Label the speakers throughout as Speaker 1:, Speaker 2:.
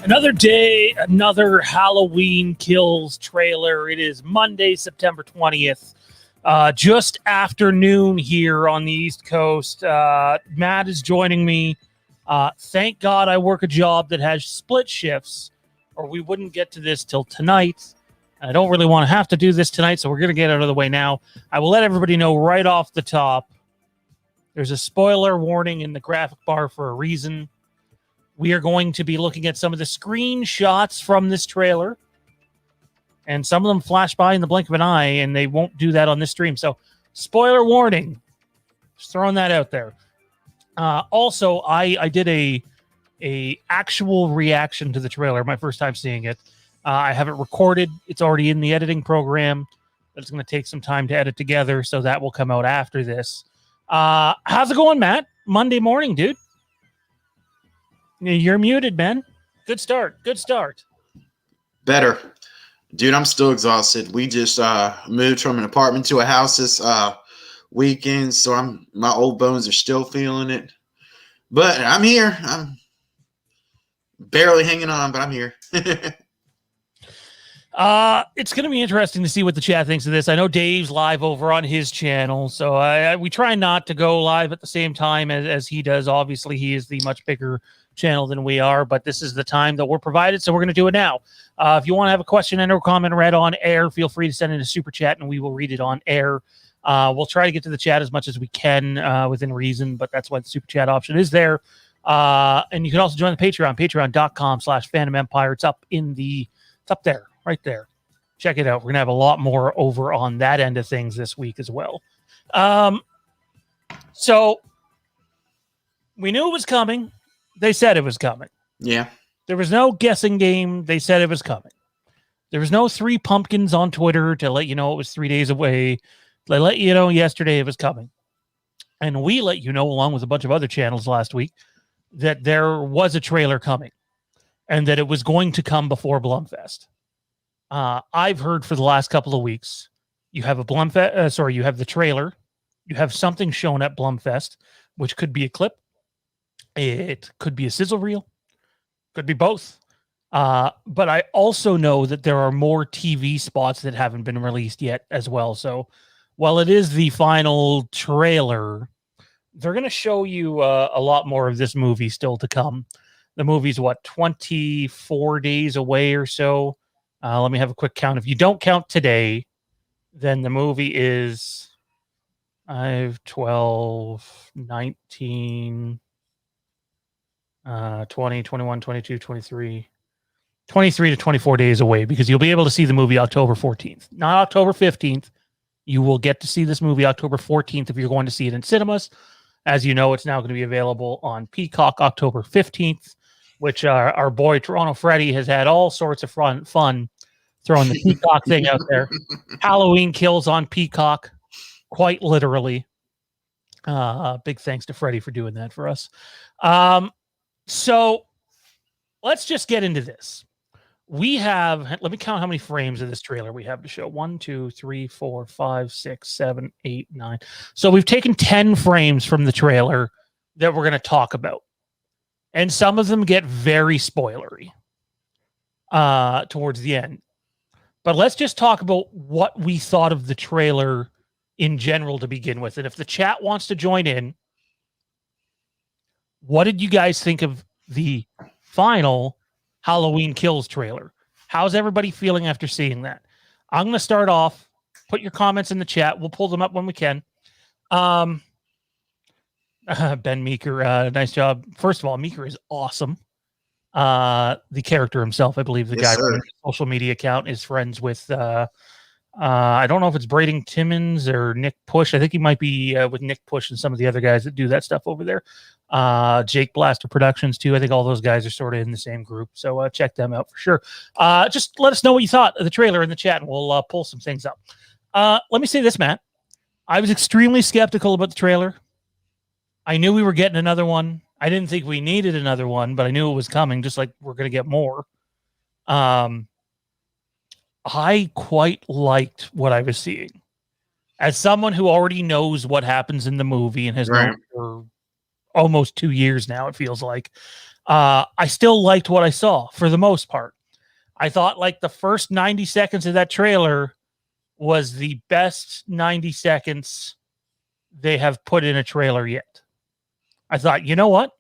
Speaker 1: Another day, another Halloween Kills trailer. It is Monday, September 20th. Just afternoon here on the East Coast. Matt is joining me. Thank God I work a job that has split shifts, or we wouldn't get to this till tonight. I don't really want to have to do this tonight, so we're going to get out of the way now. I will let everybody know right off the top. There's a spoiler warning in the graphic bar for a reason. We are going to be looking at some of the screenshots from this trailer. And some of them flash by in the blink of an eye, and they won't do that on this stream. So, spoiler warning. Just throwing that out there. Also, I did a actual reaction to the trailer, my first time seeing it. I have it recorded. It's already in the editing program. But it's going to take some time to edit together, so that will come out after this. How's it going, Matt? Monday morning, dude. You're muted, man. Good start. Good start.
Speaker 2: Better. Dude, I'm still exhausted. We just moved from an apartment to a house this weekend, so my old bones are still feeling it. But I'm here. I'm barely hanging on, but I'm here.
Speaker 1: It's going to be interesting to see what the chat thinks of this. I know Dave's live over on his channel, so we try not to go live at the same time as he does. Obviously, he is the much bigger channel than we are, but this is the time that we're provided, so we're going to do it now. If you want to have a question and or comment read on air, feel free to send in a super chat and we will read it on air. We'll try to get to the chat as much as we can within reason, but that's why the super chat option is there. And you can also join the Patreon, patreon.com/Phantom Empire. It's up there, right there. Check it out. We're going to have a lot more over on that end of things this week as well. So we knew it was coming. They said it was coming.
Speaker 2: Yeah.
Speaker 1: There was no guessing game. They said it was coming. There was no 3 pumpkins on Twitter to let you know it was 3 days away. They let you know yesterday it was coming. And we let you know, along with a bunch of other channels last week, that there was a trailer coming and that it was going to come before Blumfest. I've heard for the last couple of weeks, you have you have the trailer, you have something shown at Blumfest, which could be a clip. It could be a sizzle reel. Could be both. But I also know that there are more TV spots that haven't been released yet as well. So while it is the final trailer, they're going to show you a lot more of this movie still to come. The movie's, 24 days away or so? Let me have a quick count. If you don't count today, then the movie is 5, 12, 19... 20, 21, 22, 23 to 24 days away, because you'll be able to see the movie October 14th, not October 15th. You will get to see this movie October 14th if you're going to see it in cinemas. As you know, it's now going to be available on Peacock October 15th, which our boy Toronto Freddy has had all sorts of fun throwing the Peacock thing out there. Halloween Kills on Peacock, quite literally. Big thanks to Freddy for doing that for us. So let's just get into this. We have, let me count how many frames of this trailer we have to show. 1, 2, 3, 4, 5, 6, 7, 8, 9. So we've taken 10 frames from the trailer that we're going to talk about. And some of them get very spoilery towards the end. But let's just talk about what we thought of the trailer in general to begin with. And if the chat wants to join in, what did you guys think of the final Halloween Kills trailer? How's everybody feeling after seeing that? I'm going to start off. Put your comments in the chat. We'll pull them up when we can. Ben Meeker, nice job. First of all, Meeker is awesome. The character himself, I believe the guy running the social media account is friends with I don't know if it's Braden Timmons or Nick Push. I think he might be with Nick Push and some of the other guys that do that stuff over there. Jake Blaster Productions too. I think all those guys are sort of in the same group. So check them out for sure. Just let us know what you thought of the trailer in the chat and we'll pull some things up. Let me say this, Matt. I was extremely skeptical about the trailer. I knew we were getting another one. I didn't think we needed another one, but I knew it was coming, just like we're going to get more. I quite liked what I was seeing. As someone who already knows what happens in the movie and has known for almost 2 years now, it feels like, I still liked what I saw for the most part. I thought like the first 90 seconds of that trailer was the best 90 seconds they have put in a trailer yet. I thought, you know what?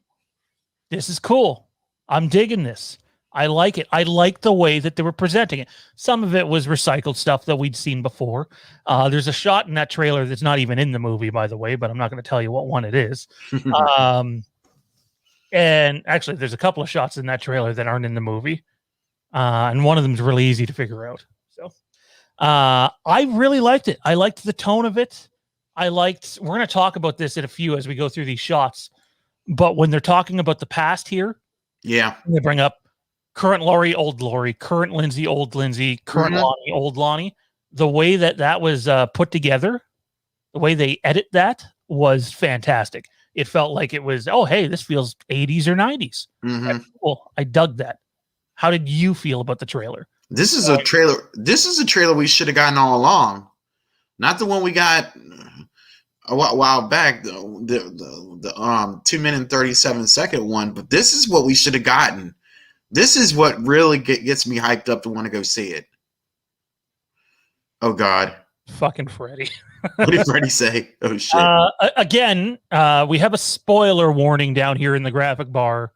Speaker 1: This is cool. I'm digging this. I like it. I like the way that they were presenting it. Some of it was recycled stuff that we'd seen before. There's a shot in that trailer that's not even in the movie, by the way, but I'm not going to tell you what one it is. And actually, there's a couple of shots in that trailer that aren't in the movie. And one of them is really easy to figure out. So I really liked it. I liked the tone of it. We're going to talk about this in a few as we go through these shots. But when they're talking about the past here,
Speaker 2: yeah,
Speaker 1: they bring up current Laurie, old Laurie, current Lindsay, old Lindsay, current Lonnie, old Lonnie. The way that was put together, the way they edit that was fantastic. It felt like it was, oh, hey, this feels 80s or 90s. That's cool. I dug that. How did you feel about the trailer?
Speaker 2: This is a trailer. This is a trailer we should have gotten all along. Not the one we got a while back, the 2 minute and 37-second one, but this is what we should have gotten. This is what really gets me hyped up to want to go see it. Oh God,
Speaker 1: fucking Freddy!
Speaker 2: What did Freddy say? Oh shit!
Speaker 1: Again, we have a spoiler warning down here in the graphic bar.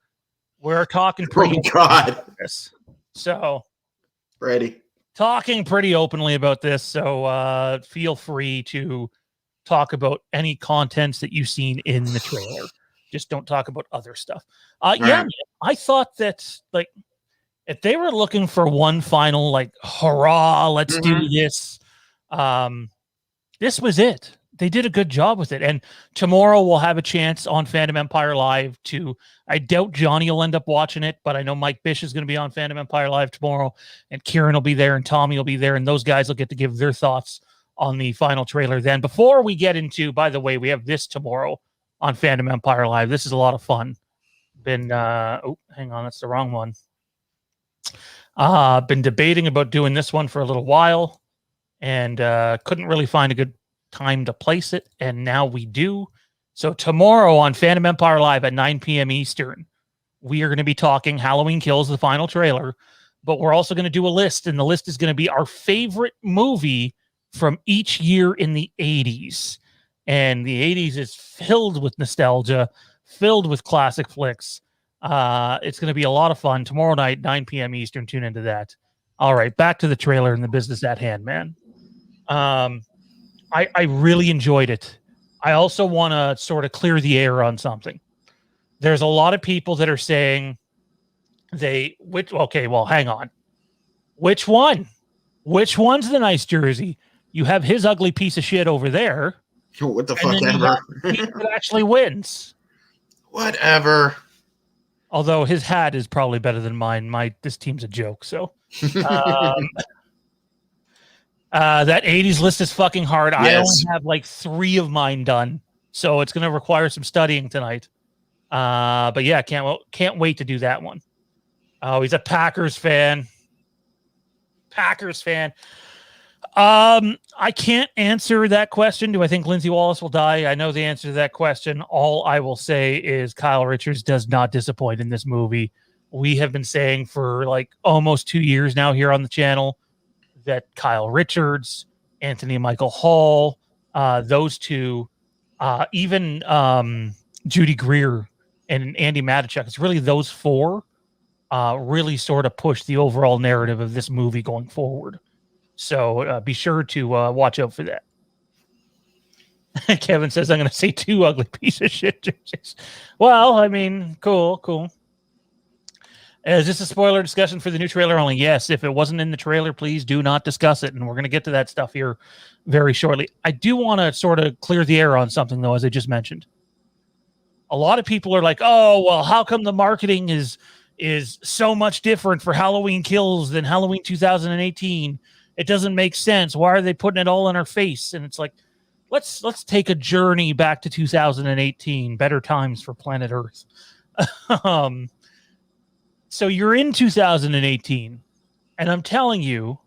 Speaker 1: We're talking pretty.
Speaker 2: Oh God!
Speaker 1: So,
Speaker 2: Freddy
Speaker 1: talking pretty openly about this. So feel free to talk about any contents that you've seen in the trailer. Just don't talk about other stuff. Yeah, I thought that like if they were looking for one final like hurrah, let's do this. This was it. They did a good job with it. And tomorrow we'll have a chance on Phantom Empire Live to, I doubt Johnny will end up watching it, but I know Mike Bish is going to be on Phantom Empire Live tomorrow, and Kieran will be there, and Tommy will be there, and those guys will get to give their thoughts on the final trailer then. Before we get into, by the way, we have this tomorrow on Phantom Empire Live. This is a lot of fun. Hang on, that's the wrong one. Been debating about doing this one for a little while, and couldn't really find a good time to place it, and now we do. So tomorrow on Phantom Empire Live at 9 p.m. Eastern, we are going to be talking Halloween Kills, the final trailer, but we're also going to do a list, and the list is going to be our favorite movie from each year in the 80s. And the 80s is filled with nostalgia, filled with classic flicks. It's going to be a lot of fun. Tomorrow night, 9 p.m. Eastern, tune into that. All right, back to the trailer and the business at hand, man. I really enjoyed it. I also want to sort of clear the air on something. There's a lot of people that are saying hang on. Which one? Which one's the nice jersey? You have his ugly piece of shit over there.
Speaker 2: What the fuck ever?
Speaker 1: That actually wins.
Speaker 2: Whatever.
Speaker 1: Although his hat is probably better than mine. This team's a joke. So that 80s list is fucking hard. Yes. I only have like 3 of mine done, so it's going to require some studying tonight. But yeah, can't wait to do that one. Oh, he's a Packers fan. Packers fan. I can't answer that question. Do I think Lindsay Wallace will die? I know the answer to that question. All I will say is Kyle Richards does not disappoint in this movie. We have been saying for like almost 2 years now here on the channel that Kyle Richards, Anthony Michael Hall, those two, even Judy Greer and Andy Matichuk, it's really those four really sort of push the overall narrative of this movie going forward. So be sure to watch out for that. Kevin says, I'm going to say 2 ugly piece of shit. Well, I mean, cool. Is this a spoiler discussion for the new trailer only? Yes. If it wasn't in the trailer, please do not discuss it. And we're going to get to that stuff here very shortly. I do want to sort of clear the air on something, though, as I just mentioned. A lot of people are like, oh, well, how come the marketing is so much different for Halloween Kills than Halloween 2018? It doesn't make sense. Why are they putting it all in our face? And it's like, let's take a journey back to 2018, better times for planet Earth. So you're in 2018, and I'm telling you,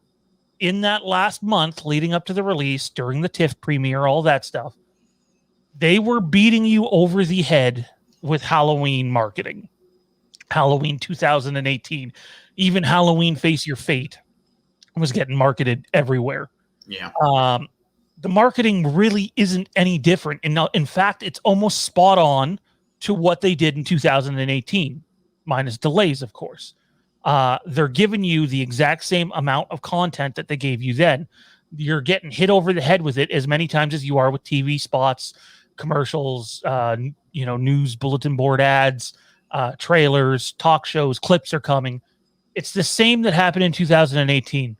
Speaker 1: in that last month leading up to the release, during the TIFF premiere, all that stuff, they were beating you over the head with Halloween marketing. Halloween 2018, even Halloween Face Your Fate was getting marketed everywhere.
Speaker 2: Yeah.
Speaker 1: The marketing really isn't any different. And now, in fact, it's almost spot on to what they did in 2018, minus delays, of course. They're giving you the exact same amount of content that they gave you then. You're getting hit over the head with it as many times as you are with TV spots, commercials, news bulletin board ads, trailers, talk shows, clips are coming. It's the same that happened in 2018.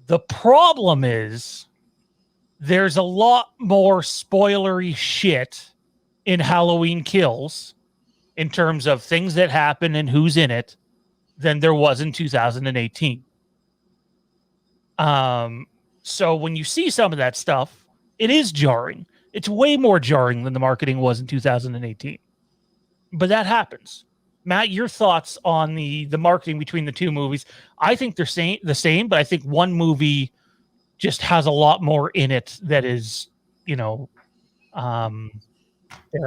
Speaker 1: The problem is there's a lot more spoilery shit in Halloween Kills in terms of things that happen and who's in it than there was in 2018. So when you see some of that stuff, it is jarring. It's way more jarring than the marketing was in 2018. But that happens. Matt, your thoughts on the marketing between the two movies? I think they're the same, but I think one movie just has a lot more in it that is, dare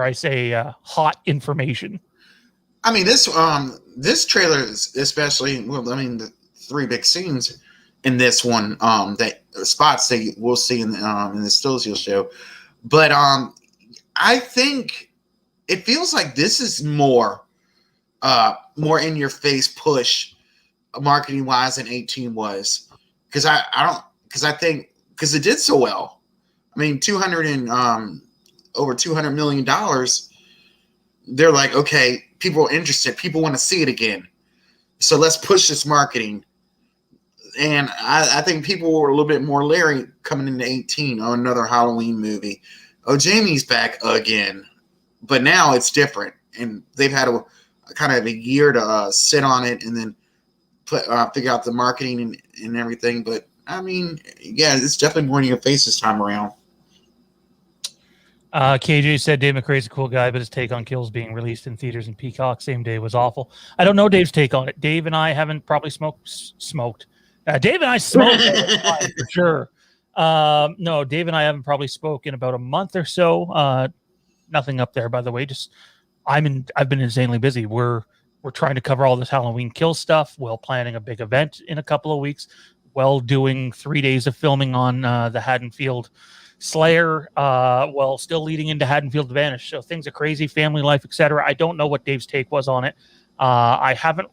Speaker 1: I say, hot information.
Speaker 2: I mean, this trailer is especially, the 3 big scenes in this one, that spots that we'll see in the stills you'll show. But I think it feels like this is more in your face push marketing wise than 18 was, because I think it did so well. I mean, over $200 million. They're like, okay, people are interested. People want to see it again. So let's push this marketing. And I think people were a little bit more leery coming into 18 on another Halloween movie. Oh, Jamie's back again. But now it's different. And they've had a kind of a year to sit on it and then figure out the marketing and everything. But, I mean, yeah, it's definitely more in your face this time around.
Speaker 1: KJ said Dave McRae's a cool guy, but his take on Kills being released in theaters and Peacock same day was awful. I don't know Dave's take on it. Dave and I haven't probably smoked. Dave and I smoked for sure. No, Dave and I haven't probably spoken in about a month or so. Nothing up there, by the way. Just I've been insanely busy. We're trying to cover all this Halloween Kill stuff while planning a big event in a couple of weeks, while doing 3 days of filming on the Haddonfield Slayer, while still leading into Haddonfield Vanish. So things are crazy, family life, etc. I don't know what Dave's take was on it. I haven't,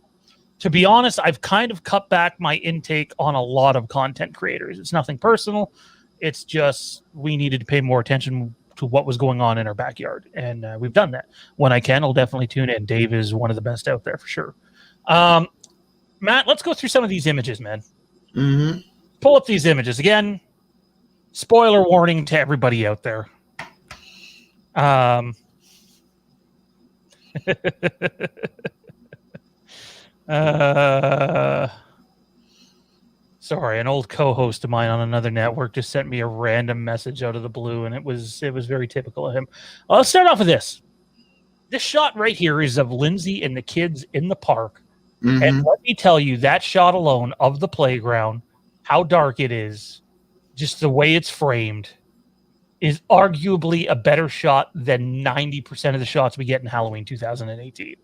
Speaker 1: to be honest, I've kind of cut back my intake on a lot of content creators. It's nothing personal. It's just we needed to pay more attention to what was going on in our backyard. And we've done that. When I can, I'll definitely tune in. Dave is one of the best out there for sure. Matt, let's go through some of these images, man.
Speaker 2: Mm-hmm.
Speaker 1: Pull up these images. Again, spoiler warning to everybody out there. Sorry, an old co-host of mine on another network just sent me a random message out of the blue, and it was very typical of him. Well, let's start off with this. This shot right here is of Lindsay and the kids in the park And let me tell you, that shot alone of the playground, how dark it is, just the way it's framed, is arguably a better shot than 90% of the shots we get in Halloween 2018.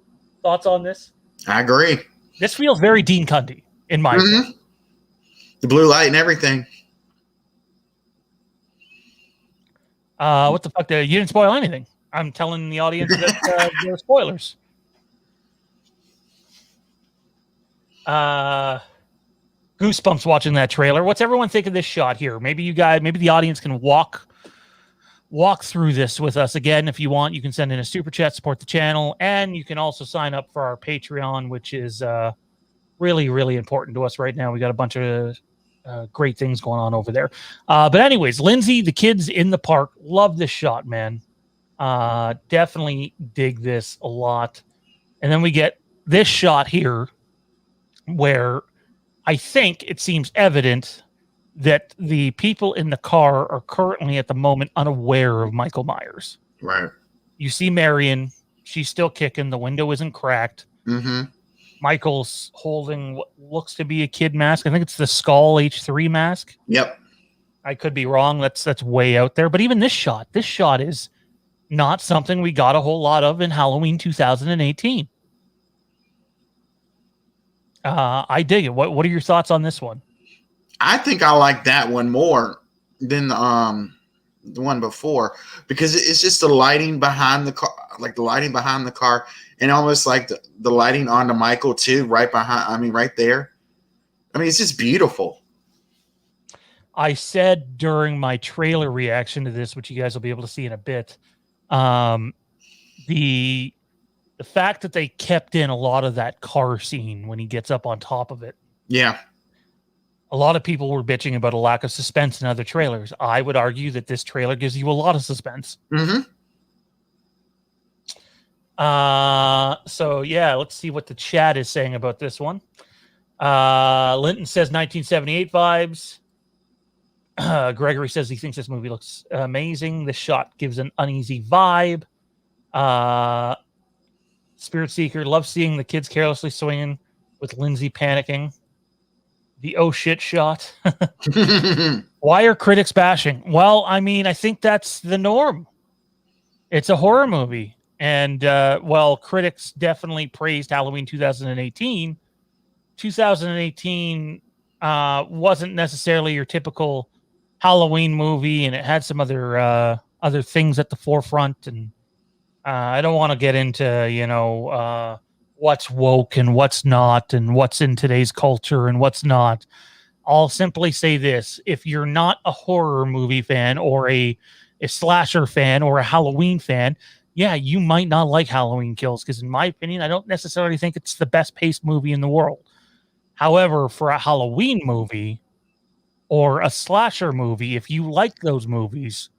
Speaker 1: Thoughts on this?
Speaker 2: I agree.
Speaker 1: This feels very Dean Cundy, in my opinion.
Speaker 2: The blue light and everything.
Speaker 1: What the fuck? You didn't spoil anything. I'm telling the audience that there are spoilers. Goosebumps watching that trailer. What's everyone think of this shot here? Maybe the audience can walk through this with us again. If you want, you can send in a super chat, support the channel, and you can also sign up for our Patreon, which is really, really important to us right now. We got a bunch of great things going on over there. But anyways, Lindsay, the kids in the park, love this shot, man. Definitely dig this a lot. And then we get this shot here where I think it seems evident that the people in the car are currently at the moment unaware of Michael Myers.
Speaker 2: Right.
Speaker 1: You see Marion, she's still kicking, the window isn't cracked. Michael's holding what looks to be a kid mask. I think it's the Skull H3 mask.
Speaker 2: Yep.
Speaker 1: I could be wrong. That's way out there. But even this shot is not something we got a whole lot of in Halloween 2018. I dig it. What are your thoughts on this one?
Speaker 2: I think I like that one more than the one before, because it's just the lighting behind the car, like the lighting behind the car, and almost like the lighting onto Michael too, right behind. I mean, right there. I mean, it's just beautiful.
Speaker 1: I said during my trailer reaction to this, which you guys will be able to see in a bit, the fact that they kept in a lot of that car scene when he gets up on top of it.
Speaker 2: Yeah.
Speaker 1: A lot of people were bitching about a lack of suspense in other trailers. I would argue that this trailer gives you a lot of suspense. So yeah, let's see what the chat is saying about this one. Linton says 1978 vibes. Gregory says he thinks this movie looks amazing. The shot gives an uneasy vibe. Spirit Seeker loves seeing the kids carelessly swinging with Lindsay panicking. The oh shit shot. Why are critics bashing? Well, I mean, I think that's the norm. It's a horror movie. And, well, critics definitely praised Halloween 2018. 2018 wasn't necessarily your typical Halloween movie, and it had some other things at the forefront. And I don't want to get into, what's woke and what's not, and what's in today's culture and what's not. I'll simply say this. If you're not a horror movie fan or a slasher fan or a Halloween fan, yeah, you might not like Halloween Kills, because in my opinion, I don't necessarily think it's the best paced movie in the world. However, for a Halloween movie or a slasher movie, if you like those movies,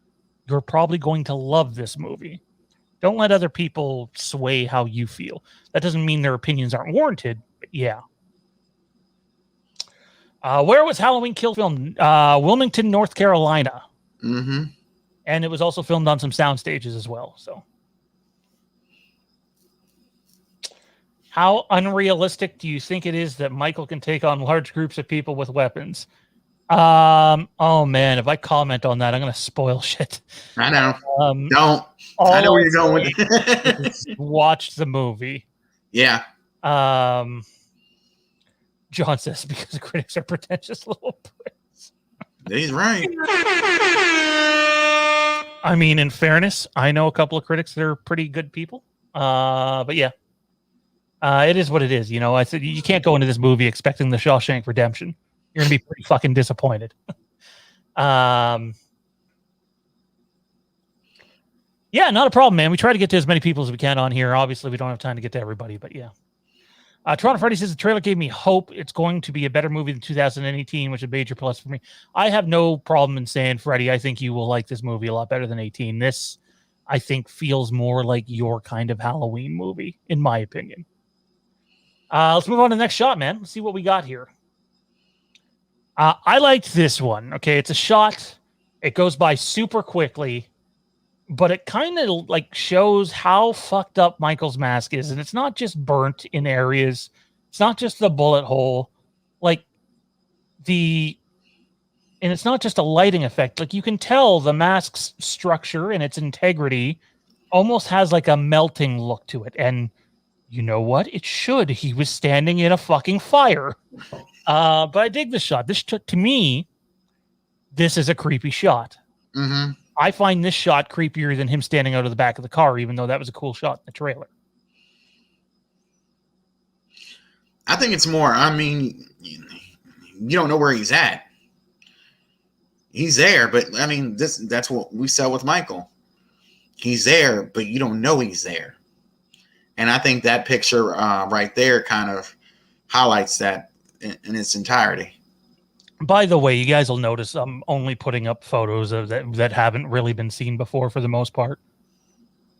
Speaker 1: you're probably going to love this movie. Don't let other people sway how you feel. That doesn't mean their opinions aren't warranted, but yeah. Where was Halloween Kills filmed? Wilmington, North Carolina. And it was also filmed on some sound stages as well. So, how unrealistic do you think it is that Michael can take on large groups of people with weapons? Oh man, if I comment on that, I'm gonna spoil shit.
Speaker 2: I know. Don't. I know where you're going with it.
Speaker 1: Watch the movie.
Speaker 2: Yeah.
Speaker 1: John says because the critics are pretentious little pricks.
Speaker 2: He's right.
Speaker 1: I mean, in fairness, I know a couple of critics that are pretty good people. But yeah. It is what it is. I said you can't go into this movie expecting the Shawshank Redemption. You're gonna be pretty fucking disappointed. Yeah, not a problem, man. We try to get to as many people as we can on here. Obviously, we don't have time to get to everybody, but yeah. Toronto Freddy says the trailer gave me hope. It's going to be a better movie than 2018, which is a major plus for me. I have no problem in saying, Freddie, I think you will like this movie a lot better than 18. This, I think, feels more like your kind of Halloween movie, in my opinion. Let's move on to the next shot, man. Let's see what we got here. I liked this one. Okay, it's a shot. It goes by super quickly, but it kind of like shows how fucked up Michael's mask is. And it's not just burnt in areas. It's not just the bullet hole, like and it's not just a lighting effect. Like you can tell the mask's structure and its integrity almost has like a melting look to it. And you know what? It should. He was standing in a fucking fire. But I dig this shot. To me, this is a creepy shot.
Speaker 2: Mm-hmm.
Speaker 1: I find this shot creepier than him standing out of the back of the car, even though that was a cool shot in the trailer.
Speaker 2: I think it's more, I mean, you don't know where he's at. He's there, but I mean, that's what we saw with Michael. He's there, but you don't know he's there. And I think that picture right there kind of highlights that in its entirety.
Speaker 1: By the way, you guys will notice I'm only putting up photos of that haven't really been seen before for the most part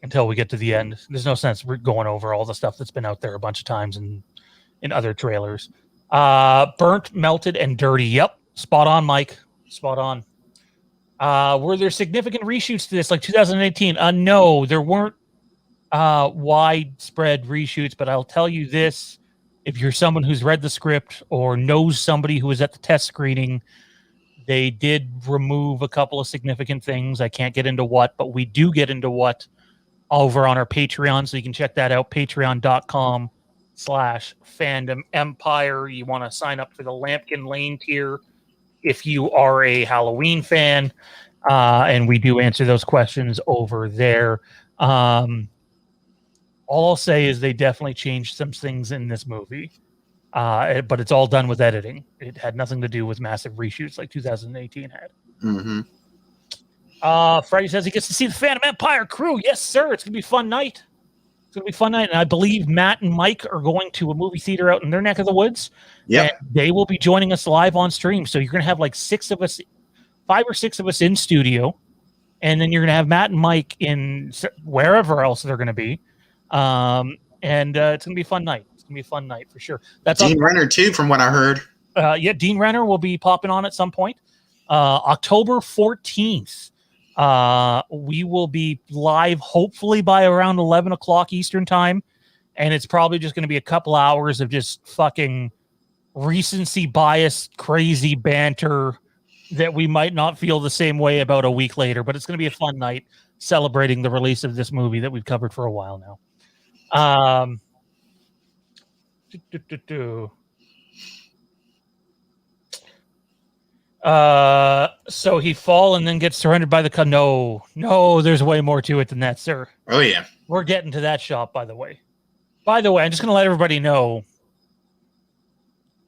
Speaker 1: until we get to the end. There's no sense we're going over all the stuff that's been out there a bunch of times in other trailers. Burnt, melted, and dirty. Yep. Spot on, Mike. Spot on. Were there significant reshoots to this, like 2018? No, there weren't widespread reshoots, but I'll tell you this. If you're someone who's read the script or knows somebody who was at the test screening, they did remove a couple of significant things. I can't get into what, but we do get into what over on our Patreon, so you can check that out, patreon.com/Fandom Empire. You want to sign up for the Lampkin Lane tier if you are a Halloween fan, and we do answer those questions over there. All I'll say is they definitely changed some things in this movie, but it's all done with editing. It had nothing to do with massive reshoots like 2018 had.
Speaker 2: Mm-hmm.
Speaker 1: Freddie says he gets to see the Phantom Empire crew. Yes, sir. It's going to be a fun night. It's going to be a fun night. And I believe Matt and Mike are going to a movie theater out in their neck of the woods.
Speaker 2: Yeah.
Speaker 1: They will be joining us live on stream. So you're going to have like 5 or 6 of us in studio. And then you're going to have Matt and Mike in wherever else they're going to be. And it's going to be a fun night. It's going to be a fun night for sure. That's
Speaker 2: Dean Renner too, from what I heard.
Speaker 1: Yeah, Dean Renner will be popping on at some point. October 14th. We will be live hopefully by around 11 o'clock Eastern time. And it's probably just going to be a couple hours of just fucking recency bias, crazy banter that we might not feel the same way about a week later, but it's going to be a fun night celebrating the release of this movie that we've covered for a while now. So he fall and then gets surrendered by the no, there's way more to it than that, sir.
Speaker 2: Oh yeah,
Speaker 1: we're getting to that shot. By the way, I'm just going to let everybody know.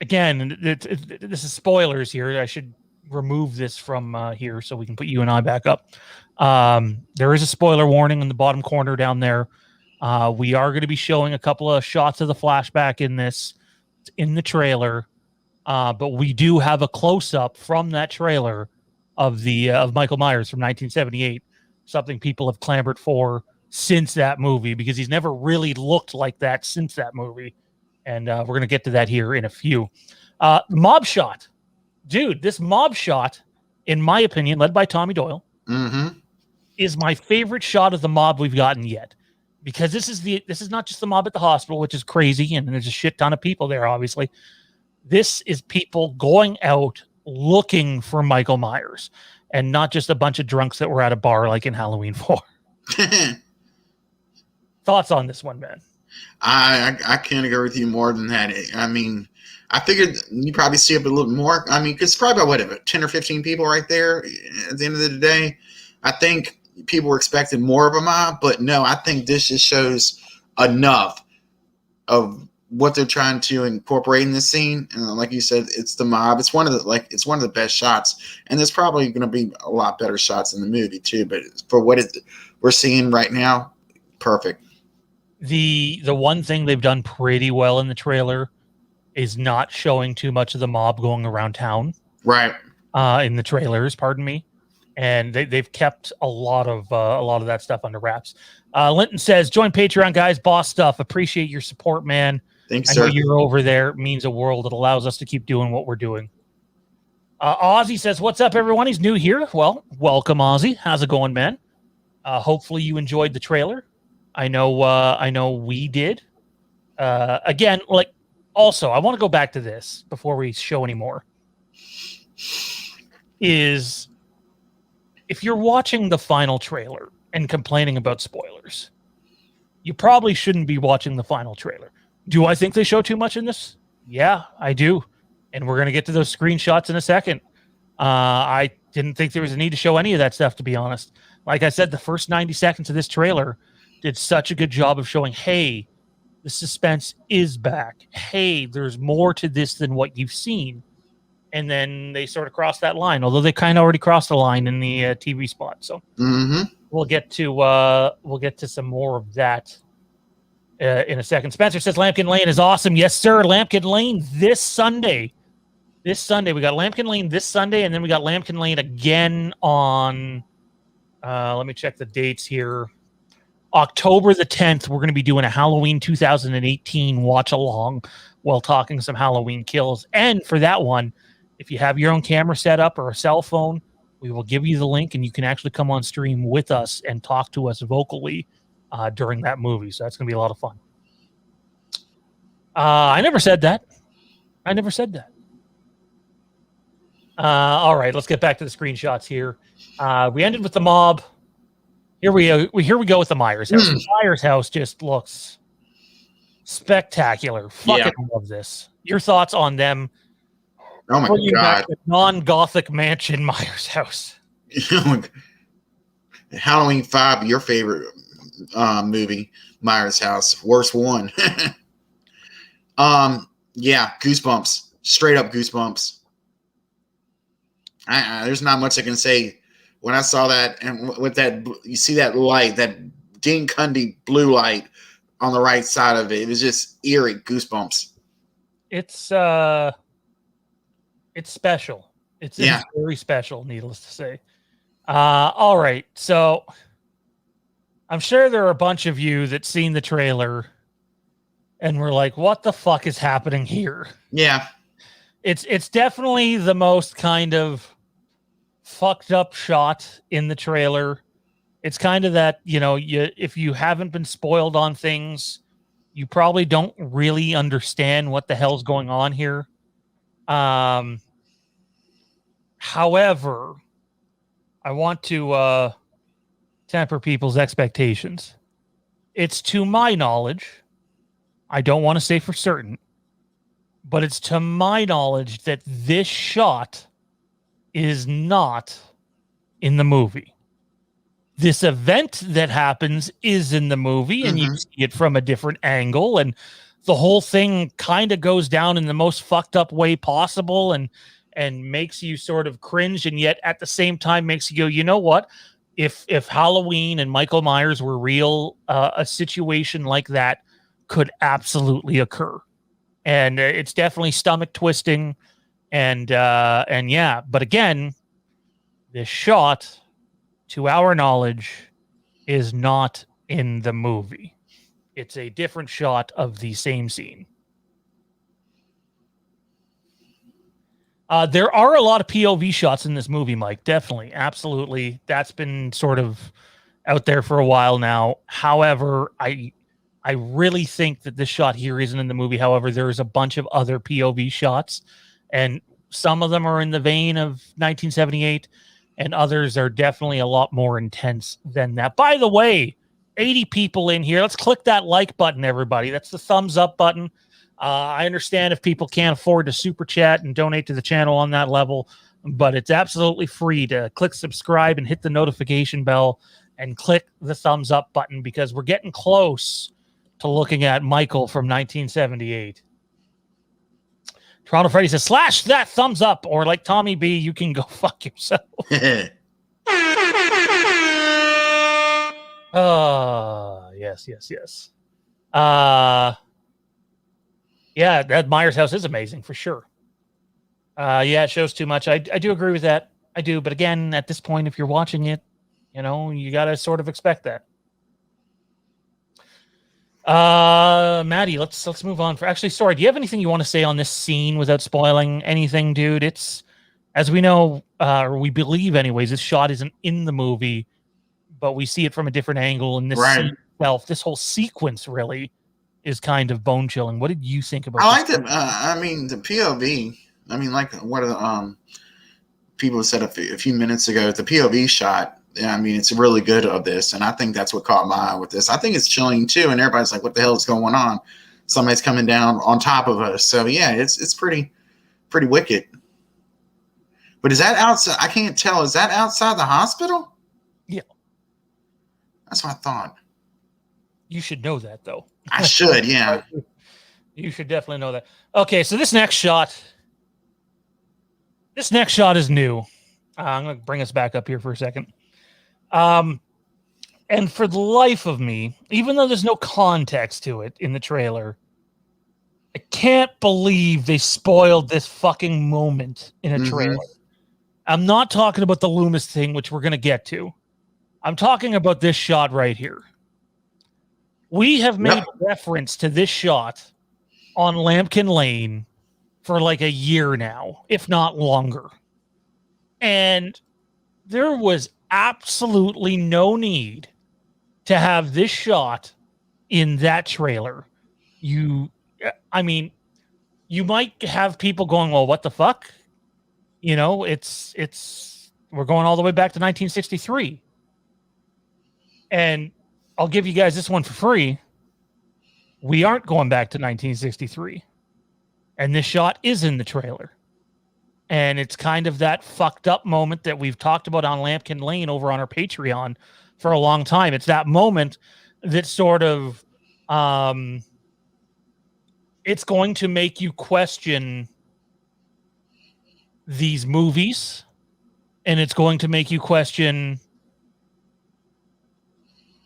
Speaker 1: Again, this is spoilers here. I should remove this from here so we can put you and I back up. There is a spoiler warning in the bottom corner down there. We are going to be showing a couple of shots of the flashback in this, in the trailer. But we do have a close-up from that trailer of Michael Myers from 1978, something people have clamored for since that movie because he's never really looked like that since that movie. And we're going to get to that here in a few. Mob shot. Dude, this mob shot, in my opinion, led by Tommy Doyle, is my favorite shot of the mob we've gotten yet. Because this is not just the mob at the hospital, which is crazy, and there's a shit ton of people there, obviously. This is people going out looking for Michael Myers, and not just a bunch of drunks that were at a bar like in Halloween 4. Thoughts on this one, man?
Speaker 2: I can't agree with you more than that. I mean, I figured you probably see it a little more. I mean, it's probably about 10 or 15 people right there at the end of the day. I think people were expecting more of a mob, but no, I think this just shows enough of what they're trying to incorporate in this scene. And like you said, it's the mob. It's one of the best shots, and there's probably going to be a lot better shots in the movie too. But for what we're seeing right now, perfect.
Speaker 1: The one thing they've done pretty well in the trailer is not showing too much of the mob going around town.
Speaker 2: Right.
Speaker 1: In the trailers, pardon me. And they've kept a lot of that stuff under wraps. Linton says, join Patreon, guys. Boss stuff. Appreciate your support, man.
Speaker 2: Thanks,
Speaker 1: I know
Speaker 2: sir.
Speaker 1: you're over there. It means a world. It allows us to keep doing what we're doing. Ozzy says, what's up, everyone? He's new here. Well, welcome, Ozzy. How's it going, man? Hopefully you enjoyed the trailer. I know we did. Again, like Also, I want to go back to this before we show any more. Is if you're watching the final trailer and complaining about spoilers, you probably shouldn't be watching the final trailer. Do I think they show too much in this? Yeah, I do. And we're going to get to those screenshots in a second. I didn't think there was a need to show any of that stuff, to be honest. Like I said, the first 90 seconds of this trailer did such a good job of showing, hey, the suspense is back. Hey, there's more to this than what you've seen. And then they sort of crossed that line, although they kind of already crossed the line in the TV spot. So we'll get to some more of that in a second. Spencer says Lambkin Lane is awesome. Yes, sir. Lambkin Lane this Sunday. This Sunday. We got Lambkin Lane this Sunday, and then we got Lambkin Lane again on, let me check the dates here. October the 10th, we're going to be doing a Halloween 2018 watch along while talking some Halloween kills. And for that one, if you have your own camera set up or a cell phone, we will give you the link and you can actually come on stream with us and talk to us vocally during that movie. So that's going to be a lot of fun. I never said that. All right, let's get back to the screenshots here. We ended with the mob. Here we go with the Myers house. The Myers house just looks spectacular. Fucking love this. Your thoughts on them?
Speaker 2: Oh my God!
Speaker 1: The non-Gothic mansion Myers house.
Speaker 2: Halloween 5, your favorite movie, Myers house, worst one. Yeah, goosebumps. Straight up goosebumps. There's not much I can say. When I saw that, and with that, you see that light, that Dean Cundy blue light on the right side of it. It was just eerie, goosebumps.
Speaker 1: It's special. It's very special, needless to say. All right, so I'm sure there are a bunch of you that seen the trailer and were like, "What the fuck is happening here?"
Speaker 2: Yeah,
Speaker 1: it's definitely the most kind of fucked up shot in the trailer. It's kind of that, if you haven't been spoiled on things, you probably don't really understand what the hell's going on here. However, I want to temper people's expectations. It's to my knowledge, I don't want to say for certain, but it's to my knowledge that this shot is not in the movie. This event that happens is in the movie, and you see it from a different angle, and the whole thing kind of goes down in the most fucked up way possible and makes you sort of cringe, and yet at the same time makes you go, you know what? If Halloween and Michael Myers were real, a situation like that could absolutely occur. And it's definitely stomach twisting. And yeah, but again, this shot, to our knowledge, is not in the movie. It's a different shot of the same scene. There are a lot of POV shots in this movie, Mike. Definitely. Absolutely. That's been sort of out there for a while now. However, I really think that this shot here isn't in the movie. However, there's a bunch of other POV shots, and some of them are in the vein of 1978, and others are definitely a lot more intense than that. By the way, 80 people in here. Let's click that like button, everybody. That's the thumbs up button. I understand if people can't afford to super chat and donate to the channel on that level, but it's absolutely free to click subscribe and hit the notification bell and click the thumbs up button, because we're getting close to looking at Michael from 1978. Toronto Freddy says, slash that thumbs up, or like Tommy B, you can go fuck yourself. Yes. Yeah, that Myers house is amazing for sure. Yeah, it shows too much. I do agree with that. I do. But again, at this point, if you're watching it, you got to sort of expect that. Maddie, let's move on. Sorry, do you have anything you want to say on this scene without spoiling anything, dude? It's, as we know, or we believe anyways, this shot isn't in the movie, but we see it from a different angle, and this scene itself, this whole sequence really is kind of bone chilling. What did you think about?
Speaker 2: I like the. I mean, the POV. I mean, like what people said a few minutes ago. The POV shot. Yeah, I mean, it's really good of this, and I think that's what caught my eye with this. I think it's chilling too, and everybody's like, "What the hell is going on?" Somebody's coming down on top of us. So yeah, it's pretty wicked. But is that outside? I can't tell. Is that outside the hospital?
Speaker 1: Yeah,
Speaker 2: that's what I thought.
Speaker 1: You should know that, though.
Speaker 2: I should, yeah.
Speaker 1: You should definitely know that. Okay, so this next shot is new. I'm going to bring us back up here for a second. And for the life of me, even though there's no context to it in the trailer, I can't believe they spoiled this fucking moment in a trailer. I'm not talking about the Loomis thing, which we're going to get to. I'm talking about this shot right here. We have made reference to this shot on Lambkin Lane for like a year now, if not longer. And there was absolutely no need to have this shot in that trailer. I mean, you might have people going, well, what the fuck? You know, we're going all the way back to 1963. And I'll give you guys this one for free. We aren't going back to 1963. And this shot is in the trailer. And it's kind of that fucked up moment that we've talked about on Lambkin Lane over on our Patreon for a long time. It's that moment that sort of, it's going to make you question these movies, and it's going to make you question,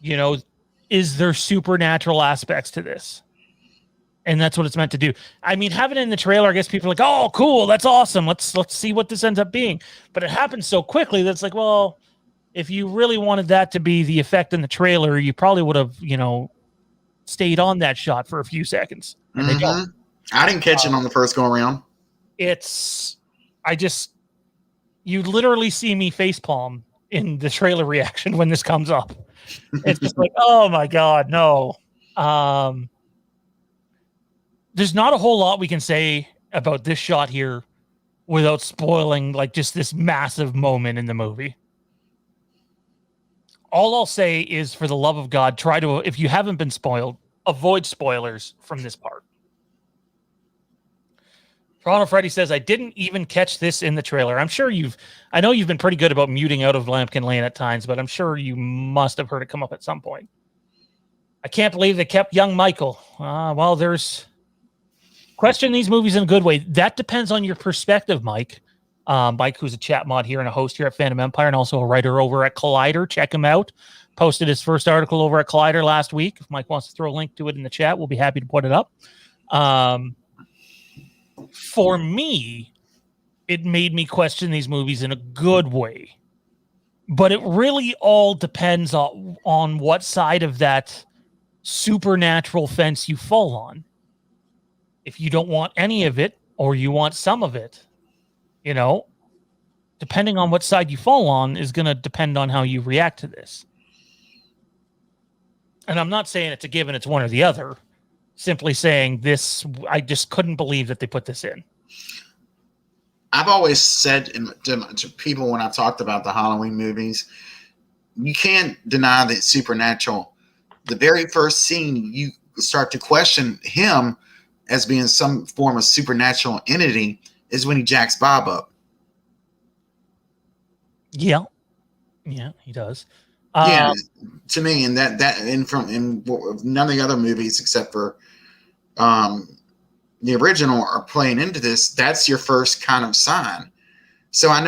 Speaker 1: you know, is there supernatural aspects to this? And that's what it's meant to do. I mean, having it in the trailer, I guess people are like, oh, cool, that's awesome. Let's see what this ends up being. But it happens so quickly that's like, well, if you really wanted that to be the effect in the trailer, you probably would have, you know, stayed on that shot for a few seconds. And they don't.
Speaker 2: I didn't catch it on the first go around.
Speaker 1: You literally see me facepalm in the trailer reaction when this comes up. It's just like, oh my God, no. There's not a whole lot we can say about this shot here without spoiling like just this massive moment in the movie. All I'll say is, for the love of God, try to, if you haven't been spoiled, avoid spoilers from this part. Toronto Freddy says, I didn't even catch this in the trailer. I know you've been pretty good about muting out of Lambkin Lane at times, but I'm sure you must have heard it come up at some point. I can't believe they kept young Michael. Well, there's question these movies in a good way. That depends on your perspective, Mike. Mike, who's a chat mod here and a host here at Phantom Empire and also a writer over at Collider. Check him out. Posted his first article over at Collider last week. If Mike wants to throw a link to it in the chat, we'll be happy to put it up. For me, it made me question these movies in a good way. But it really all depends on what side of that supernatural fence you fall on. If you don't want any of it or you want some of it, you know, depending on what side you fall on is going to depend on how you react to this. And I'm not saying it's a given, it's one or the other. Simply saying this, I just couldn't believe that they put this in.
Speaker 2: I've always said to people when I've talked about the Halloween movies, you can't deny that supernatural. The very first scene, you start to question him as being some form of supernatural entity is when he jacks Bob up. Yeah, he does. To me, and in none of the other movies except for the original are playing into this. That's your first kind of sign. So I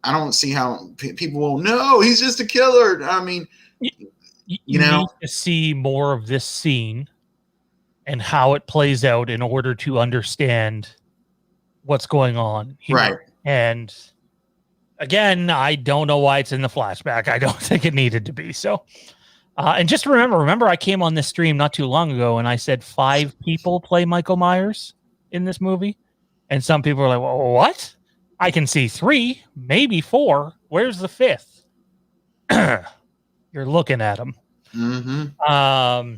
Speaker 2: don't see how people will. No, he's just a killer. I mean, you know,
Speaker 1: need to see more of this scene and how it plays out in order to understand what's going on here.
Speaker 2: Right.
Speaker 1: And again, I don't know why it's in the flashback. I don't think it needed to be. So, and just remember I came on this stream not too long ago and I said 5 people play Michael Myers in this movie. And some people are like, well, what? I can see 3, maybe 4. Where's the 5th? You're looking at him.
Speaker 2: Mm-hmm.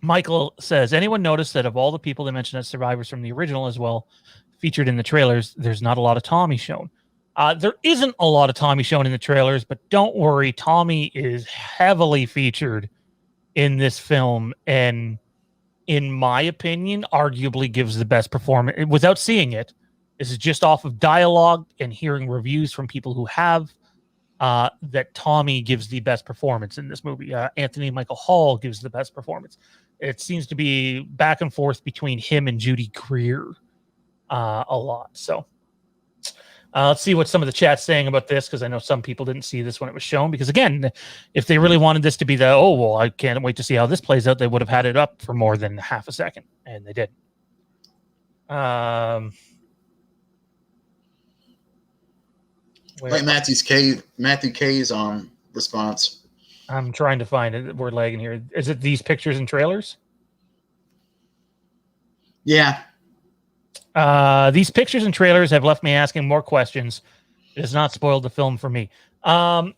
Speaker 1: Michael says, anyone notice that of all the people they mentioned as survivors from the original as well, featured in the trailers, there's not a lot of Tommy shown. There isn't a lot of Tommy shown in the trailers, but don't worry, Tommy is heavily featured in this film, and in my opinion, arguably gives the best performance without seeing it. This is just off of dialogue and hearing reviews from people who have, that Tommy gives the best performance in this movie. Anthony Michael Hall gives the best performance. It seems to be back and forth between him and Judy Greer a lot. So let's see what some of the chat's saying about this, because I know some people didn't see this when it was shown. Because again, if they really wanted this to be I can't wait to see how this plays out, they would have had it up for more than half a second, and they didn't.
Speaker 2: Like Matthew K's response.
Speaker 1: I'm trying to find it. We're lagging here. Is it these pictures and trailers?
Speaker 2: Yeah.
Speaker 1: These pictures and trailers have left me asking more questions. It has not spoiled the film for me. I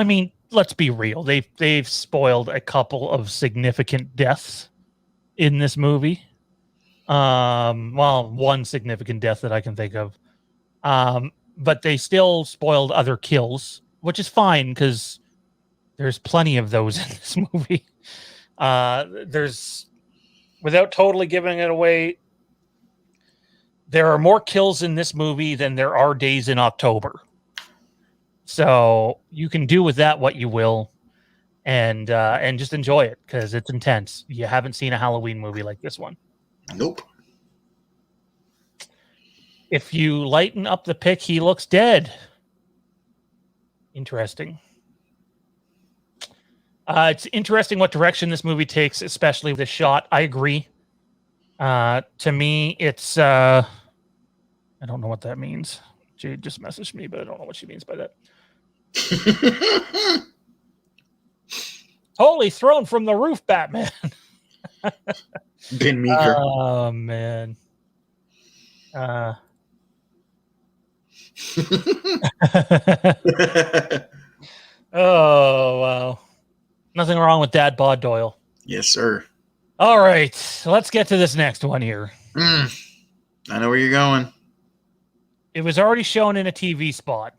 Speaker 1: mean, let's be real. They've spoiled a couple of significant deaths in this movie. Well, one significant death that I can think of. But they still spoiled other kills, which is fine because there's plenty of those in this movie. There's, without totally giving it away, there are more kills in this movie than there are days in October. So you can do with that what you will, and just enjoy it because it's intense. You haven't seen a Halloween movie like this one.
Speaker 2: Nope.
Speaker 1: If you lighten up the pic, he looks dead. Interesting. It's interesting what direction this movie takes, especially with the shot. I agree. To me, it's... I don't know what that means. Jade just messaged me, but I don't know what she means by that. Holy, thrown from the roof, Batman.
Speaker 2: Ben Meeker.
Speaker 1: Oh, man. Oh, wow. Nothing wrong with Dad Bod Doyle.
Speaker 2: Yes, sir.
Speaker 1: All right, let's get to this next one here.
Speaker 2: I know where you're going.
Speaker 1: It was already shown in a TV spot,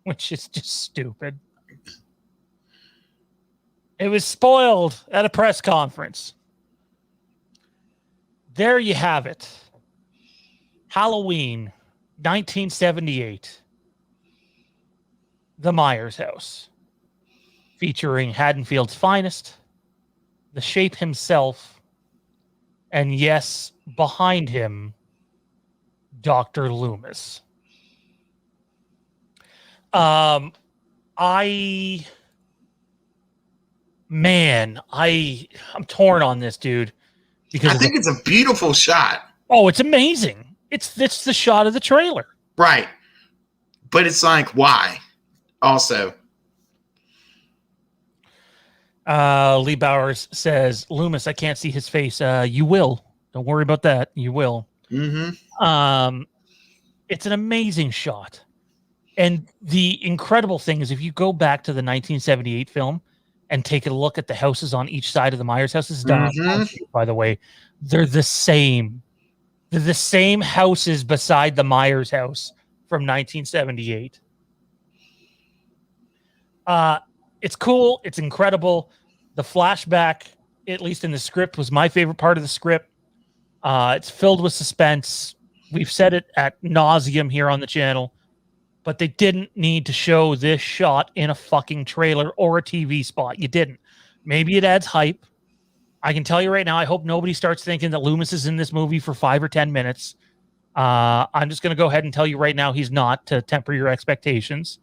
Speaker 1: which is just stupid. It was spoiled at a press conference. There you have it. Halloween, 1978. The Myers house. Featuring Haddonfield's finest, the Shape himself, and yes, behind him, Dr. Loomis. I'm torn on this, dude, because
Speaker 2: I think it's a beautiful shot.
Speaker 1: Oh, it's amazing. It's the shot of the trailer.
Speaker 2: Right. But it's like, why? Also.
Speaker 1: Lee Bowers says, Loomis, I can't see his face. You will. Don't worry about that. You will.
Speaker 2: Mm-hmm.
Speaker 1: It's an amazing shot. And the incredible thing is if you go back to the 1978 film and take a look at the houses on each side of the Myers house, this is done on, by the way, they're the same. They're the same houses beside the Myers house from 1978. It's cool. It's incredible. The flashback, at least in the script, was my favorite part of the script. It's filled with suspense. We've said it at nauseum here on the channel, but they didn't need to show this shot in a fucking trailer or a TV spot. You didn't. Maybe it adds hype. I can tell you right now, I hope nobody starts thinking that Loomis is in this movie for 5 or 10 minutes. I'm just going to go ahead and tell you right now he's not, to temper your expectations.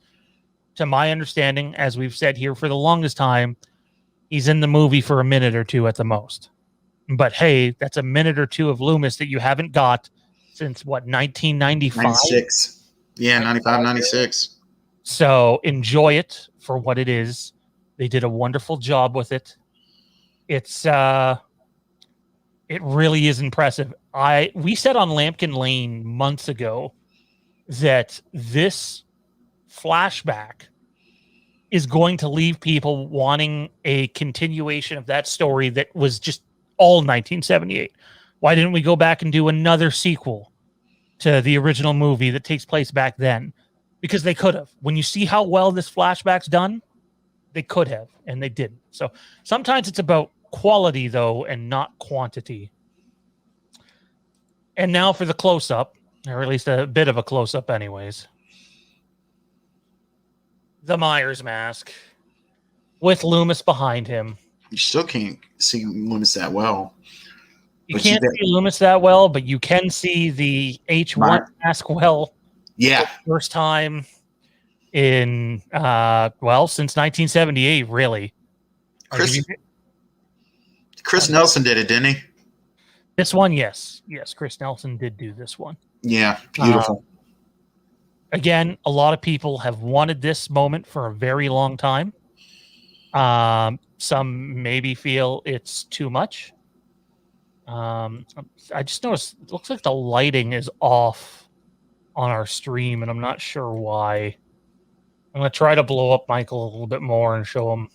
Speaker 1: To my understanding, as we've said here for the longest time, he's in the movie for a minute or two at the most. But hey, that's a minute or two of Loomis that you haven't got since, what, 1995?
Speaker 2: 96. Yeah, 95, 96.
Speaker 1: So enjoy it for what it is. They did a wonderful job with it. It really is impressive. We said on Lampkin Lane months ago that this flashback is going to leave people wanting a continuation of that story that was just all 1978. Why didn't we go back and do another sequel to the original movie that takes place back then? Because they could have. When you see how well this flashback's done, they could have, and they didn't. So sometimes it's about quality, though, and not quantity. And now for the close-up, or at least a bit of a close-up anyways. The Myers mask with Loomis behind him.
Speaker 2: You still can't see Loomis that well.
Speaker 1: You can't see Loomis that well, but you can see the H1 mask well.
Speaker 2: Yeah.
Speaker 1: First time in, since 1978, really.
Speaker 2: Chris Nelson did it, didn't he?
Speaker 1: This one, yes. Yes, Chris Nelson did do this one.
Speaker 2: Yeah, beautiful.
Speaker 1: Again, a lot of people have wanted this moment for a very long time. Some maybe feel it's too much. I just noticed it looks like the lighting is off on our stream, and I'm not sure why. I'm going to try to blow up Michael a little bit more and show him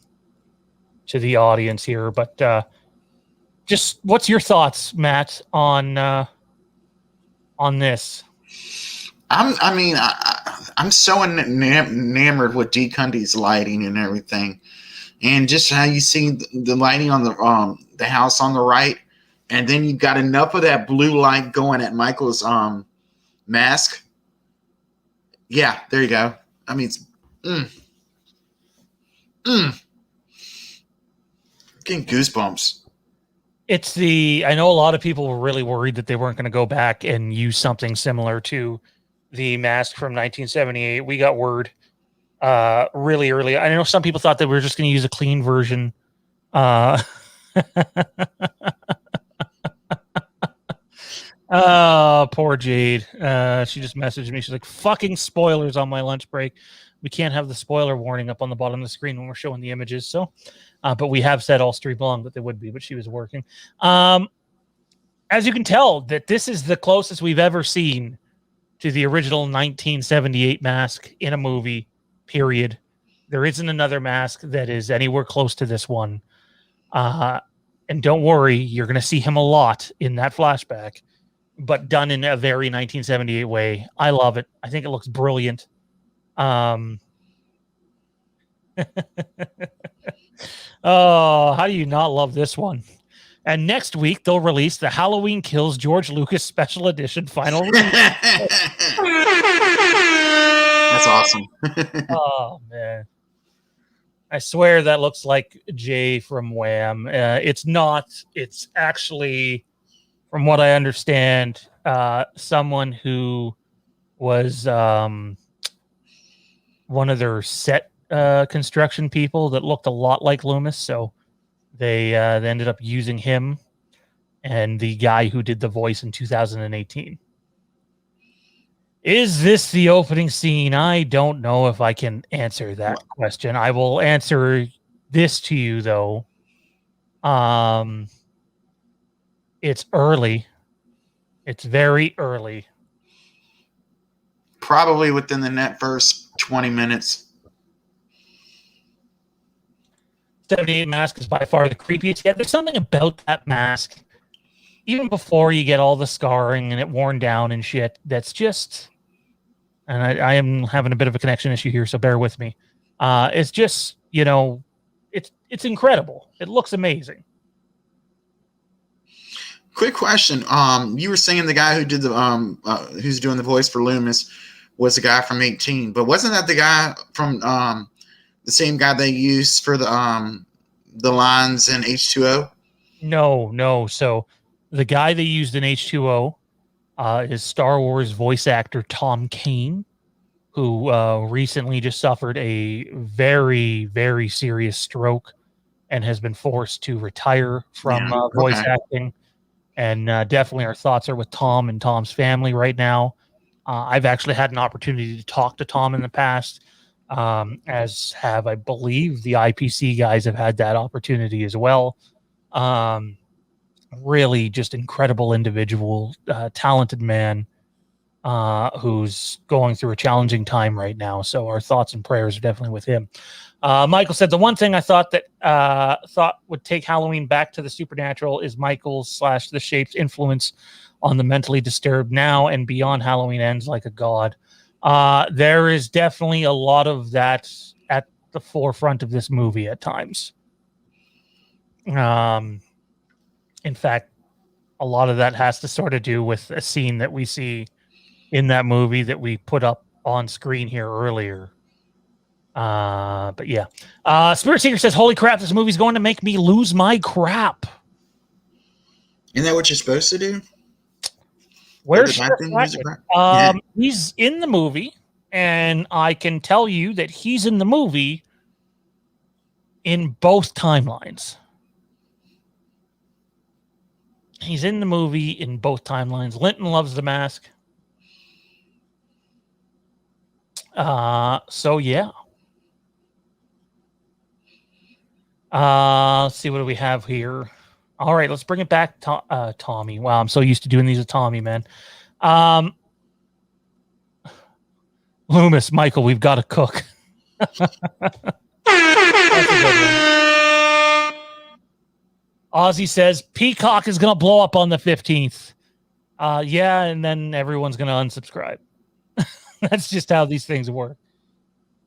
Speaker 1: to the audience here. But just what's your thoughts, Matt, on this?
Speaker 2: I'm so enamored with D. Cundy's lighting and everything, and just how you see the lighting on the house on the right, and then you got enough of that blue light going at Michael's mask. Yeah, there you go. I mean, it's getting goosebumps.
Speaker 1: I know a lot of people were really worried that they weren't going to go back and use something similar to the mask from 1978. We got word really early. I know some people thought that we were just going to use a clean version. Oh, poor Jade. She just messaged me. She's like, fucking spoilers on my lunch break. We can't have the spoiler warning up on the bottom of the screen when we're showing the images. So, but we have said all stream long that they would be, but she was working. As you can tell, that this is the closest we've ever seen to the original 1978 mask in a movie, period. There isn't another mask that is anywhere close to this one. And don't worry, you're going to see him a lot in that flashback, but done in a very 1978 way. I love it. I think it looks brilliant. Oh, how do you not love this one? And next week, they'll release the Halloween Kills George Lucas Special Edition final release.
Speaker 2: That's awesome.
Speaker 1: Oh, man. I swear that looks like Jay from Wham. It's not. It's actually, from what I understand, someone who was one of their set construction people that looked a lot like Loomis. So they ended up using him and the guy who did the voice in 2018. Is this the opening scene? I don't know if I can answer that question. I will answer this to you, though. It's early. It's very early.
Speaker 2: Probably within the first 20 minutes.
Speaker 1: 78 mask is by far the creepiest. Yeah, there's something about that mask, even before you get all the scarring and it worn down and shit, that's just... And I am having a bit of a connection issue here, so bear with me. It's just, it's incredible. It looks amazing.
Speaker 2: Quick question. You were saying the guy who did the who's doing the voice for Loomis was the guy from 18, but wasn't that the guy from the same guy they used for the lines in H2O?
Speaker 1: No. So the guy they used in H2O is Star Wars voice actor Tom Kane, who recently just suffered a very, very serious stroke and has been forced to retire from voice acting. And definitely our thoughts are with Tom and Tom's family right now. I've actually had an opportunity to talk to Tom in the past, as have, I believe, the IPC guys have had that opportunity as well. Really just incredible individual, talented man. who's going through a challenging time right now. So our thoughts and prayers are definitely with him. Michael said the one thing I thought would take Halloween back to the supernatural is Michael's / the Shape's influence on the mentally disturbed now and beyond. Halloween ends like a god. There is definitely a lot of that at the forefront of this movie at times. In fact, a lot of that has to sort of do with a scene that we see in that movie that we put up on screen here earlier. But yeah. Spirit Seeker says, holy crap, this movie's going to make me lose my crap.
Speaker 2: Isn't that what you're supposed to do?
Speaker 1: Where's He's in the movie, and I can tell you that he's in the movie in both timelines. He's in the movie in both timelines. Linton loves the mask. So yeah. Let's see, what do we have here? All right, let's bring it back to Tommy. Wow, I'm so used to doing these with Tommy, man. Loomis, Michael, we've got to cook. That's a good one. Ozzy says Peacock is going to blow up on the 15th. Yeah, and then everyone's going to unsubscribe. That's just how these things work.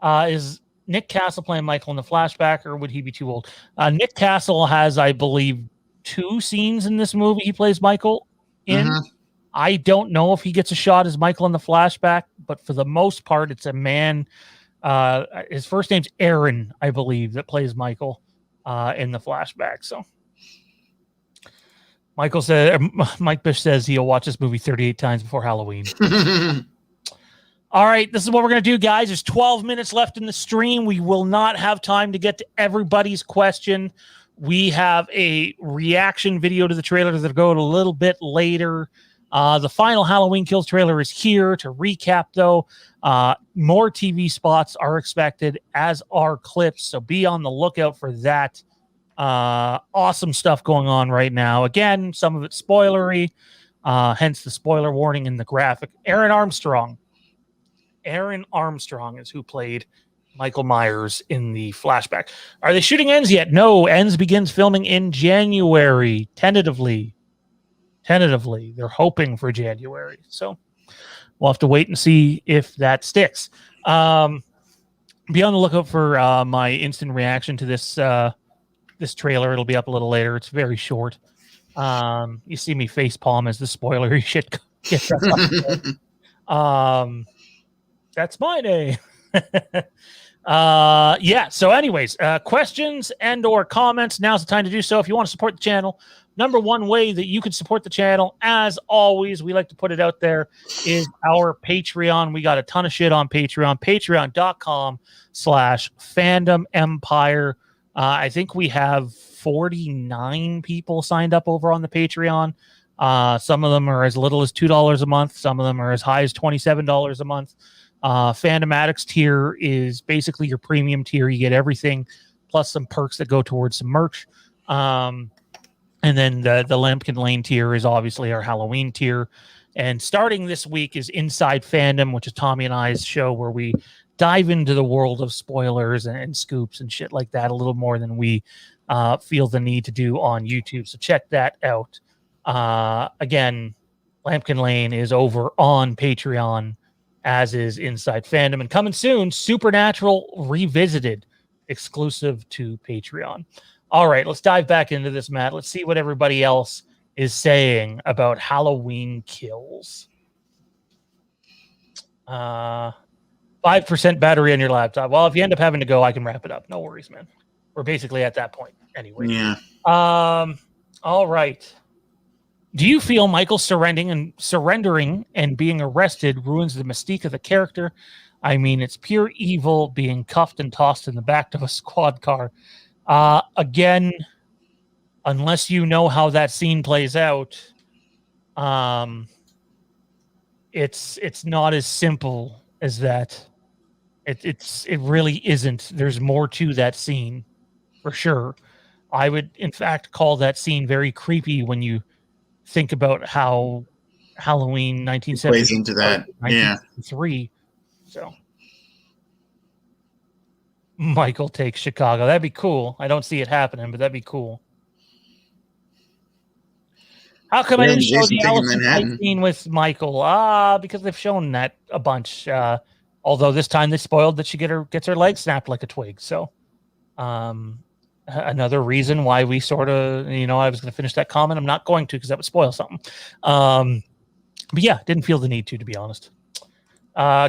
Speaker 1: Is Nick Castle playing Michael in the flashback, or would he be too old? Nick Castle has, I believe, 2 scenes in this movie he plays Michael in. Mm-hmm. I don't know if he gets a shot as Michael in the flashback, but for the most part, it's a man. His first name's Aaron, I believe, that plays Michael in the flashback. So Mike Bish says he'll watch this movie 38 times before Halloween. All right, this is what we're going to do, guys. There's 12 minutes left in the stream. We will not have time to get to everybody's question. We have a reaction video to the trailer that'll go a little bit later. The final Halloween Kills trailer is here. To recap, though, more TV spots are expected, as are clips, so be on the lookout for that. Awesome stuff going on right now. Again, some of it spoilery, hence the spoiler warning in the graphic. Aaron Armstrong is who played Michael Myers in the flashback. Are they shooting Ends yet? No, Ends begins filming in January, tentatively. They're hoping for January. So we'll have to wait and see if that sticks. Be on the lookout for my instant reaction to this trailer. It'll be up a little later. It's very short. You see me face palm as the spoilery shit gets up. That's my name. Yeah. So anyways, questions and or comments, now's the time to do so. If you want to support the channel, number one way that you can support the channel, as always, we like to put it out there, is our Patreon. We got a ton of shit on Patreon. Patreon.com/Fandom Empire. I think we have 49 people signed up over on the Patreon. Some of them are as little as $2 a month. Some of them are as high as $27 a month. Fandom Addicts tier is basically your premium tier. You get everything plus some perks that go towards some merch. And then the Lampkin Lane tier is obviously our Halloween tier. And starting this week is Inside Fandom, which is Tommy and I's show where we dive into the world of spoilers and scoops and shit like that a little more than we feel the need to do on YouTube. So check that out. Again, Lampkin Lane is over on Patreon, as is Inside Fandom. And coming soon, Supernatural Revisited, exclusive to Patreon. All right, let's dive back into this, Matt. Let's see what everybody else is saying about Halloween Kills. 5% battery on your laptop. Well, if you end up having to go, I can wrap it up. No worries, man. We're basically at that point anyway.
Speaker 2: Yeah.
Speaker 1: All right. Do you feel Michael surrendering and being arrested ruins the mystique of the character? I mean, it's pure evil being cuffed and tossed in the back of a squad car. Again, unless you know how that scene plays out, it's not as simple as that. It really isn't. There's more to that scene, for sure. I would, in fact, call that scene very creepy when you think about how Halloween
Speaker 2: plays into that. Yeah.
Speaker 1: 1973. So Michael takes Chicago. That'd be cool. I don't see it happening, but that'd be cool. How come I didn't show
Speaker 2: Jason
Speaker 1: the
Speaker 2: taking
Speaker 1: Allison fight
Speaker 2: Manhattan.
Speaker 1: scene with Michael? Because they've shown that a bunch. Although this time they spoiled that she gets her leg snapped like a twig. So, another reason why we sort of, I was going to finish that comment. I'm not going to because that would spoil something. But yeah, didn't feel the need to be honest.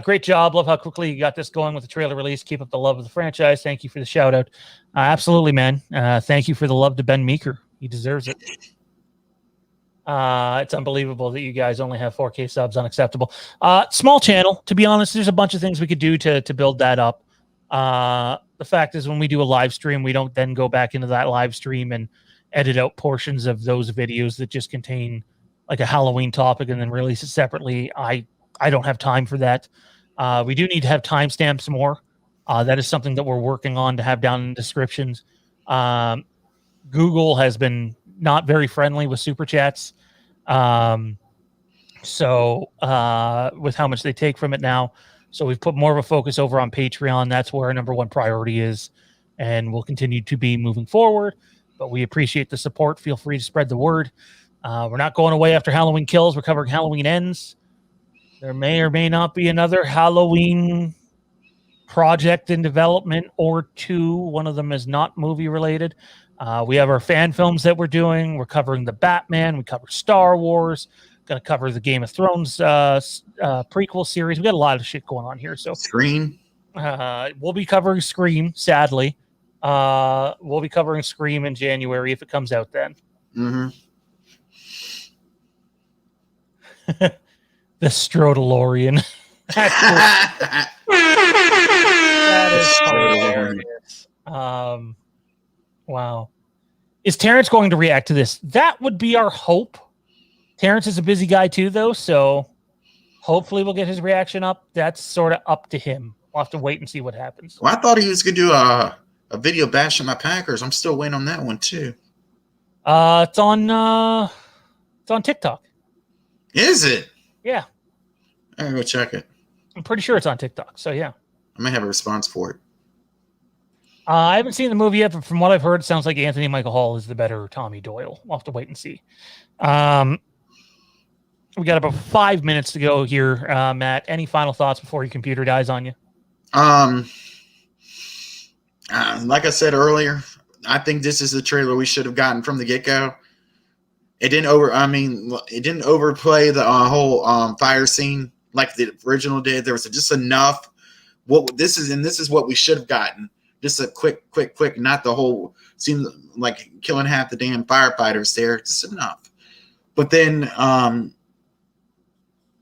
Speaker 1: Great job. Love how quickly you got this going with the trailer release. Keep up the love of the franchise. Thank you for the shout out. Absolutely, man. Thank you for the love to Ben Meeker. He deserves it. It's unbelievable that you guys only have 4K subs. Unacceptable. Small channel, to be honest. There's a bunch of things we could do to build that up. The fact is, when we do a live stream, we don't then go back into that live stream and edit out portions of those videos that just contain like a Halloween topic and then release it separately. I don't have time for that. We do need to have timestamps more. That is something that we're working on to have down in the descriptions. Google has been not very friendly with super chats. So with how much they take from it now. So we've put more of a focus over on Patreon. That's where our number one priority is, and will continue to be moving forward. But we appreciate the support. Feel free to spread the word. We're not going away after Halloween Kills. We're covering Halloween Ends. There may or may not be another Halloween project in development or two. One of them is not movie related. We have our fan films that we're doing. We're covering the Batman. We cover Star Wars. Going to cover the Game of Thrones prequel series. We got a lot of shit going on here. So
Speaker 2: Scream.
Speaker 1: We'll be covering Scream. Sadly, we'll be covering Scream in January if it comes out then.
Speaker 2: Mm-hmm.
Speaker 1: The Strodalorian. That is hilarious. Wow. Is Terrence going to react to this? That would be our hope. Terrence is a busy guy too, though, so hopefully we'll get his reaction up. That's sort of up to him. We'll have to wait and see what happens.
Speaker 2: Well, I thought he was going to do a video bashing my Packers. I'm still waiting on that one too.
Speaker 1: It's on TikTok.
Speaker 2: Is it?
Speaker 1: Yeah.
Speaker 2: I'm going to go check it.
Speaker 1: I'm pretty sure it's on TikTok, so yeah.
Speaker 2: I may have a response for it.
Speaker 1: I haven't seen the movie yet, but from what I've heard, it sounds like Anthony Michael Hall is the better Tommy Doyle. We'll have to wait and see. We got about 5 minutes to go here, Matt. Any final thoughts before your computer dies on you?
Speaker 2: Like I said earlier, I think this is the trailer we should have gotten from the get-go. It didn't overplay the whole fire scene like the original did. There was just enough. This is what we should have gotten. Just a quick, not the whole scene like killing half the damn firefighters there. Just enough. But then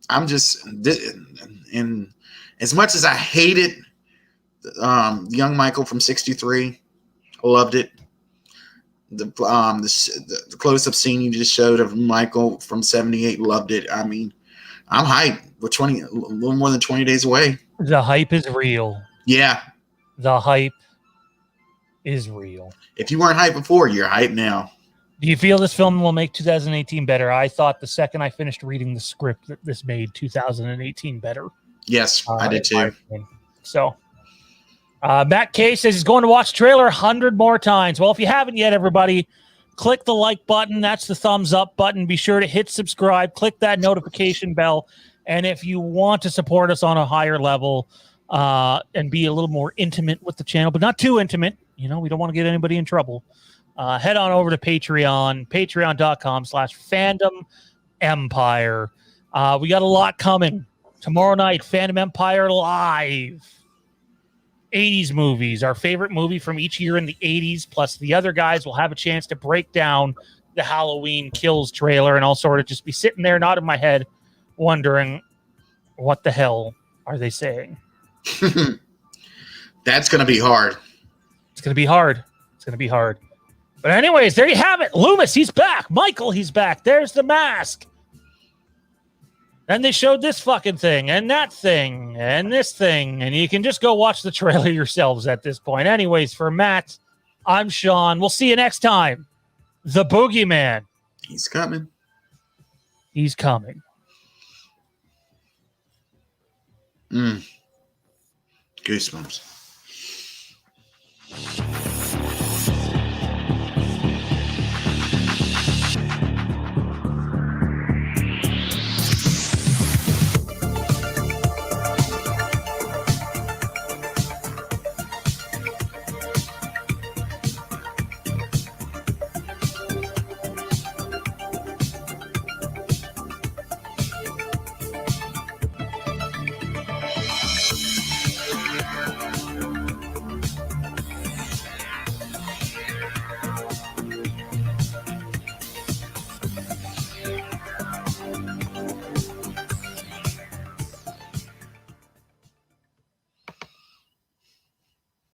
Speaker 2: I'm just, and as much as I hated young Michael from 63, I loved it. The close-up scene you just showed of Michael from 78, loved it. I mean, I'm hyped. We're a little more than 20 days away.
Speaker 1: The hype is real.
Speaker 2: Yeah.
Speaker 1: The hype is real.
Speaker 2: If you weren't hyped before, you're hyped now.
Speaker 1: Do you feel this film will make 2018 better? I thought the second I finished reading the script that this made 2018 better.
Speaker 2: Yes, I did too.
Speaker 1: So, Matt K says he's going to watch the trailer 100 more times. Well, if you haven't yet, everybody, click the like button. That's the thumbs up button. Be sure to hit subscribe. Click that notification bell. And if you want to support us on a higher level and be a little more intimate with the channel, but not too intimate, we don't want to get anybody in trouble. Head on over to Patreon, patreon.com/Fandom Empire. We got a lot coming. Tomorrow night, Fandom Empire Live. 80s movies, our favorite movie from each year in the 80s, plus the other guys will have a chance to break down the Halloween Kills trailer, and I'll sort of just be sitting there nodding my head, wondering what the hell are they saying?
Speaker 2: That's going to be hard.
Speaker 1: It's going to be hard. But anyways, there you have it. Loomis, he's back. Michael, he's back. There's the mask. And they showed this fucking thing and that thing and this thing. And you can just go watch the trailer yourselves at this point. Anyways, for Matt, I'm Sean. We'll see you next time. The Boogeyman.
Speaker 2: He's coming.
Speaker 1: He's coming.
Speaker 2: Goosebumps.